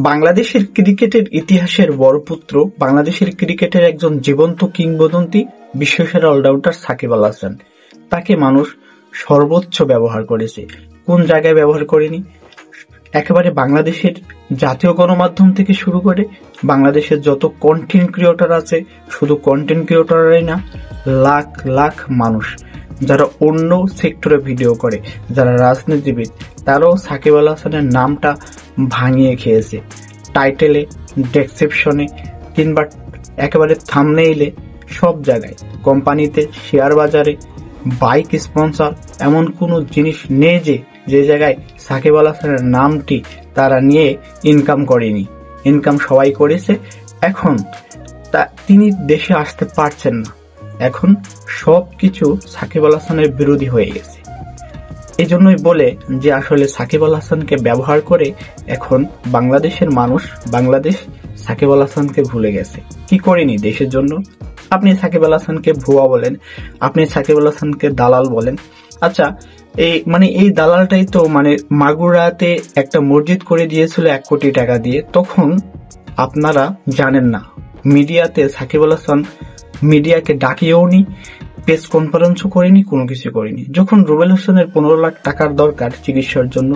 বাংলাদেশের ক্রিকেটের ইতিহাসের বড় পুত্র, বাংলাদেশের ক্রিকেটের একজন জীবন্ত কিংবদন্তি, বিশ্বসেরা অলরাউন্ডার সাকিব আল হাসান। তাকে মানুষ সর্বোচ্চ ব্যবহার করেছে। কোন জায়গায় ব্যবহার করেনি? একেবারে বাংলাদেশের জাতীয় গণমাধ্যম থেকে শুরু করে বাংলাদেশের যত কন্টেন্ট ক্রিয়েটর আছে, শুধু কন্টেন্ট ক্রিয়েটররাই না, লাখ লাখ মানুষ যারা অন্য সেক্টরে ভিডিও করে, যারা রাজনীতিবিদ, তারাও সাকিব আল হাসানের নামটা ভাঙিয়ে খেয়েছে। টাইটেলে, ডেসক্রিপশনে কিংবা একেবারে থাম্বনেইলে, সব জায়গায়, কোম্পানিতে, শেয়ার বাজারে, বাইক স্পন্সর, এমন কোনো জিনিস নেই যে জায়গায় সাকিব আল হাসানের নামটি তারা নিয়ে ইনকাম করেনি। ইনকাম সবাই করেছে। এখন তিনি দেশে আসতে পারছেন না। এখন সবকিছু সাকিব আল হাসানের বিরোধী হয়ে গেছে। এই জন্যই বলে যে আসলে সাকিব আল হাসানকে ব্যবহার করে এখন বাংলাদেশের মানুষ, বাংলাদেশ সাকিব আল হাসানকে ভুলে গেছে। কি করেনি দেশের জন্য? আপনি সাকিব আল হাসানকে ভুয়া বলেন, আপনি সাকিব আল হাসানকে দালাল বলেন। আচ্ছা, এই দালালটাই তো মাগুরাতে একটা মসজিদ করে দিয়েছিল 1 কোটি টাকা দিয়ে। তখন আপনারা জানেন না, মিডিয়াতে সাকিব আল হাসান মিডিয়াকে ডাকিয়েও নি, প্রেস কনফারেন্সও করেনি, কোনো কিছু করেনি। যখন রুবেল হোসেনের 15 লাখ টাকার দরকার চিকিৎসার জন্য,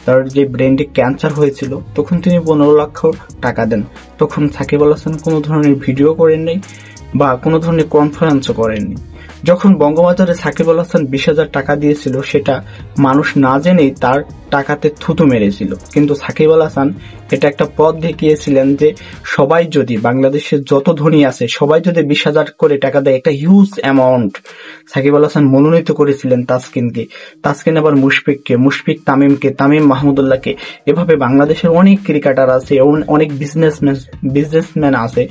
তার যে ব্রেনে ক্যান্সার হয়েছিল, তখন তিনি 15 লক্ষ টাকা দেন। তখন সাকিব আল হাসান কোনো ধরনের ভিডিও করেন নাই বা কোনো ধরনের কনফারেন্সও করেননি। যখন বঙ্গবাজারে সাকিব আল হাসান 20,000 টাকা দিয়েছিল, সেটা মানুষ না জেনেই তার টাকাতে থুতু মেরেছিল। কিন্তু সাকিব আল হাসান এটা একটা পথ দেখিয়েছিলেন যে সবাই যদি, বাংলাদেশের যত ধনী আছে সবাই যদি 20,000 করে টাকা দেয়, একটা হিউজ অ্যামাউন্ট। সাকিব আল হাসান মনোনীত করেছিলেন তাসকিনকে, তাসকিন আবার মুশফিককে, মুশফিক তামিমকে, তামিম মাহমুদুল্লাহকে। এভাবে বাংলাদেশের অনেক ক্রিকেটার আছে, অনেক বিজনেসম্যান আছে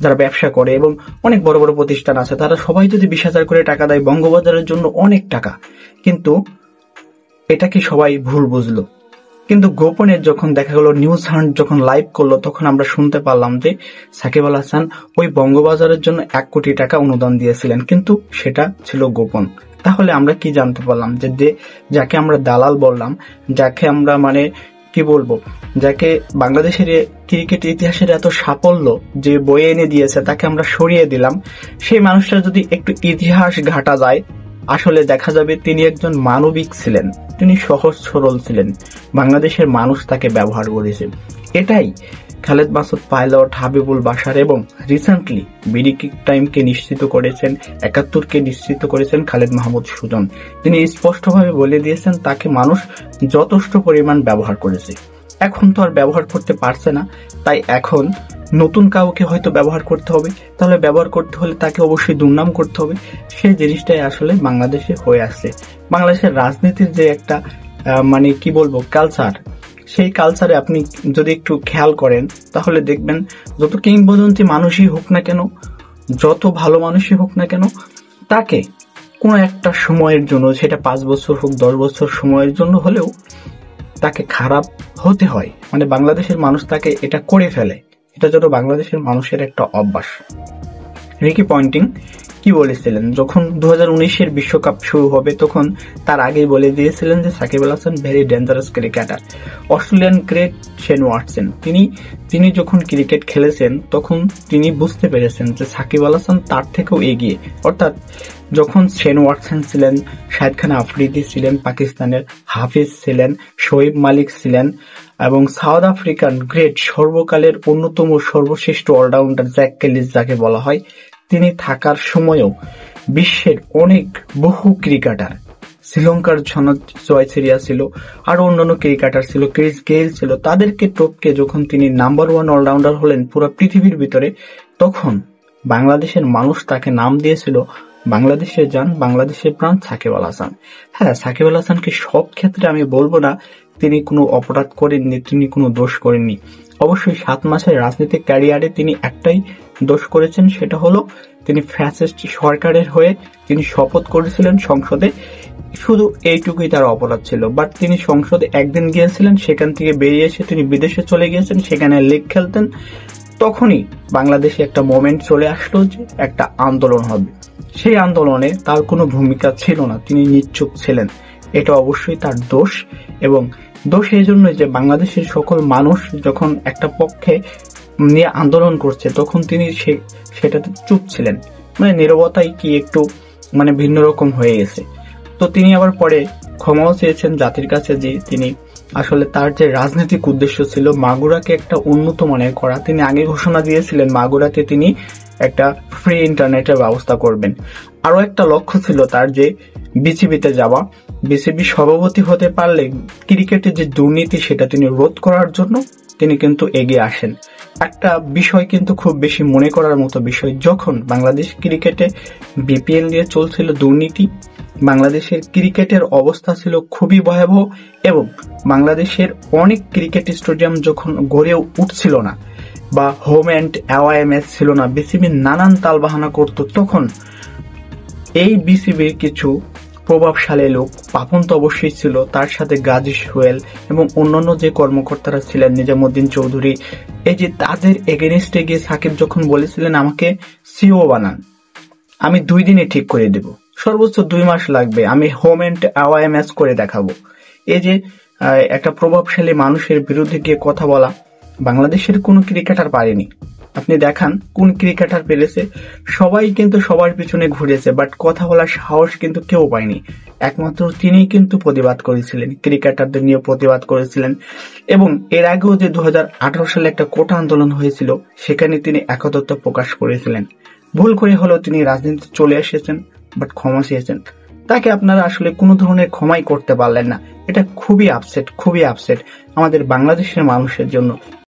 যারা ব্যবসা করে, এবং অনেক বড় বড় প্রতিষ্ঠান আছে। তারা সবাই যদি 20,000 করে টাকা দেয়, বঙ্গবাজারের জন্য অনেক টাকা। কিন্তু এটা কি সবাই ভুল বুঝলো? কিন্তু গোপনে যখন দেখা গেল, নিউজ হান্ট যখন লাইভ করলো, তখন আমরা শুনতে পারলাম যে সাকিব আল হাসান ওই বঙ্গবাজারের জন্য 1 কোটি টাকা অনুদান দিয়েছিলেন, কিন্তু সেটা ছিল গোপন। তাহলে আমরা কি জানতে পারলাম? যে যাকে আমরা দালাল বললাম, যাকে আমরা কি বলবো, যাকে বাংলাদেশের ক্রিকেট ইতিহাসের এত সাফল্য যে বয়ে এনে দিয়েছে, তাকে আমরা সরিয়ে দিলাম। সেই মানুষটা যদি একটু ইতিহাস ঘাটা যায়, আসলে দেখা যাবে তিনি একজন মানবিক ছিলেন, তিনি সহজ সরল ছিলেন। বাংলাদেশের মানুষ তাকে ব্যবহার করেছে। এটাই খালেদ মাসুদ পাইলট, হাবিবুল বাশার এবং রিসেন্টলি বিডি কিক টাইমকে নিশ্চিত করেছেন, 71কে নিশ্চিত করেছেন খালেদ মাহমুদ সুজন। তিনি স্পষ্টভাবে বলে দিয়েছেন তাকে মানুষ যথেষ্ট পরিমাণ ব্যবহার করেছে। এখন তো আর ব্যবহার করতে পারছে না, তাই এখন নতুন কাউকে হয়তো ব্যবহার করতে হবে। তাহলে ব্যবহার করতে হলে তাকে অবশ্যই দুর্নাম করতে হবে। সেই জিনিসটাই আসলে বাংলাদেশে হয়ে আসছে। বাংলাদেশের রাজনীতির যে একটা কি বলবো কালচার, সেই কালচারে আপনি যদি একটু খেয়াল করেন, তাহলে দেখবেন যত কিংবদন্তি মানুষই হোক না কেন, যত ভালো মানুষই হোক না কেন, তাকে কোনো একটা সময়ের জন্য, সেটা 5 বছর হোক, 10 বছর সময়ের জন্য হলেও তাকে খারাপ হতে হয়। বাংলাদেশের মানুষ তাকে এটা করে ফেলে। এটা যেন বাংলাদেশের মানুষের একটা অভ্যাস। রিকি পন্টিং কি বলেছিলেন, যখন 2019-এর বিশ্বকাপ শুরু হবে, তখন তার আগেই বলে দিয়েছিলেন যে Shakib Al Hasan very dangerous cricketer. Australian great Shane Watson, তিনি যখন ক্রিকেট খেলেছেন, তখন তিনি বুঝতে পেরেছেন যে সাকিব আল হাসান তার থেকেও এগিয়ে। অর্থাৎ যখন শেন ওয়াটসন ছিলেন, শাহিদ খান আফ্রিদি ছিলেন, পাকিস্তানের হাফিজ ছিলেন, শোয়েব মালিক ছিলেন, এবং সাউথ আফ্রিকান গ্রেট, সর্বকালের অন্যতম সর্বশ্রেষ্ঠ অলরাউন্ডার জ্যাক ক্যালিস যাকে বলা হয়, তিনি থাকার সময়ও বিশ্বের অনেক বহু ক্রিকেটার, শ্রীলঙ্কার জয়সূরিয়া ছিল, আরো অন্যান্য ক্রিকেটার ছিল, ক্রিস গেইল ছিল, তাদেরকে টপকে যখন তিনি নাম্বার 1 অলরাউন্ডার হলেন পুরো পৃথিবীর ভিতরে, তখন বাংলাদেশের মানুষ তাকে নাম দিয়েছিল বাংলাদেশের জান, বাংলাদেশের প্রাণ সাকিব আল হাসান। হ্যাঁ, সাকিব আল হাসানকে সব ক্ষেত্রে আমি বলবো না তিনি কোনো অপরাধ করেননি, তিনি কোনো দোষ করেননি। অবশ্যই 7 মাসের রাজনৈতিক ক্যারিয়ারে তিনি একটাই দোষ করেছেন, সেটা হলো তিনি ফ্যাসিস্ট সরকারের হয়ে তিনি শপথ করেছিলেন সংসদে। শুধু এইটুকুই তার অপরাধ ছিল। বাট তিনি সংসদে একদিন গিয়েছিলেন, সেখান থেকে বেরিয়ে এসে তিনি বিদেশে চলে গিয়েছেন, সেখানে লিগ খেলতেন। তখনই বাংলাদেশে একটা মোমেন্ট চলে আসলো যে একটা আন্দোলন হবে। সেই আন্দোলনে তার কোনো ভূমিকা ছিল না, তিনি নিশ্চুপ ছিলেন। এটা অবশ্যই তার দোষ এবং দোষ এই জন্যই যে বাংলাদেশের সকল মানুষ যখন একটা পক্ষে নিয়ে আন্দোলন করছে তখন তিনি সেটাতে চুপ ছিলেন, মানে নীরবতাই কি একটু মানে ভিন্ন রকম হয়ে গেছে। তো তিনি আবার পরে ক্ষমাও চেয়েছেন জাতির কাছে যে তিনি আসলে তার যে রাজনৈতিক উদ্দেশ্য ছিল মাগুরাকে একটা উন্নত মানের করা, তিনি আগে ঘোষণা দিয়েছিলেন মাগুরাতে তিনি একটা ফ্রি ইন্টারনেটের ব্যবস্থা করবেন। আরো একটা লক্ষ্য ছিল তার যে বিসিবিতে যাওয়া, বিসিবি সভাপতি হতে পারলে ক্রিকেটের যে দুর্নীতি সেটা তিনি রোধ করার জন্য তিনি কিন্তু এগিয়ে আসেন। একটা বিষয় কিন্তু খুব বেশি মনে করার মতো বিষয়, যখন বাংলাদেশ ক্রিকেটে বিপিএল নিয়ে চলছিল দুর্নীতি, বাংলাদেশের ক্রিকেটের অবস্থা ছিল খুবই ভয়াবহ এবং বাংলাদেশের অনেক ক্রিকেট স্টেডিয়াম যখন গড়ে উঠছিল না বা হোম অ্যান্ড অ্যাওয়ে ম্যাচ ছিল না, বিসিবি নানান তালবাহানা করত, তখন এই বিসিবির কিছু প্রভাবশালী লোক, পাপন তো অবশ্যই ছিল, তার সাথে গাজী সোহেল এবং অন্যান্য যে কর্মকর্তারা ছিলেন, নিজামুদ্দিন চৌধুরী, এই যে তাদের এগেনস্টে গিয়ে সাকিব যখন বলেছিলেন আমাকে সিও বানান, আমি 2 দিনে ঠিক করে দেব, সর্বোচ্চ 2 মাস লাগবে, আমি হোম অ্যান্ড অ্যাওয়ে ম্যাচ করে দেখাবো। এই যে একটা প্রভাবশালী মানুষের বিরুদ্ধে গিয়ে কথা বলা বাংলাদেশের কোনো ক্রিকেটার পারেনি। আপনি দেখান কোন ক্রিকেটার পেরেছে, সবাই কিন্তু সবার পিছনে ঘুরেছে, বাট কথা বলার সাহস কিন্তু কেউ পায়নি। একমাত্র তিনিই কিন্তু প্রতিবাদ করেছিলেন, ক্রিকেটারদের নিয়ে প্রতিবাদ করেছিলেন। এবং এর আগেও যে 2018 সালে একটা কোটা আন্দোলন হয়েছিল সেখানে তিনি একত্রতা প্রকাশ করেছিলেন। ভুল করে হলেও তিনি রাজনীতিতে চলে এসেছেন, বাট ক্ষমা চেয়েছেন। তাকে আপনারা আসলে কোনো ধরনের ক্ষমাই করতে পারলেন না। এটা খুবই আপসেট আমাদের বাংলাদেশের মানুষের জন্য।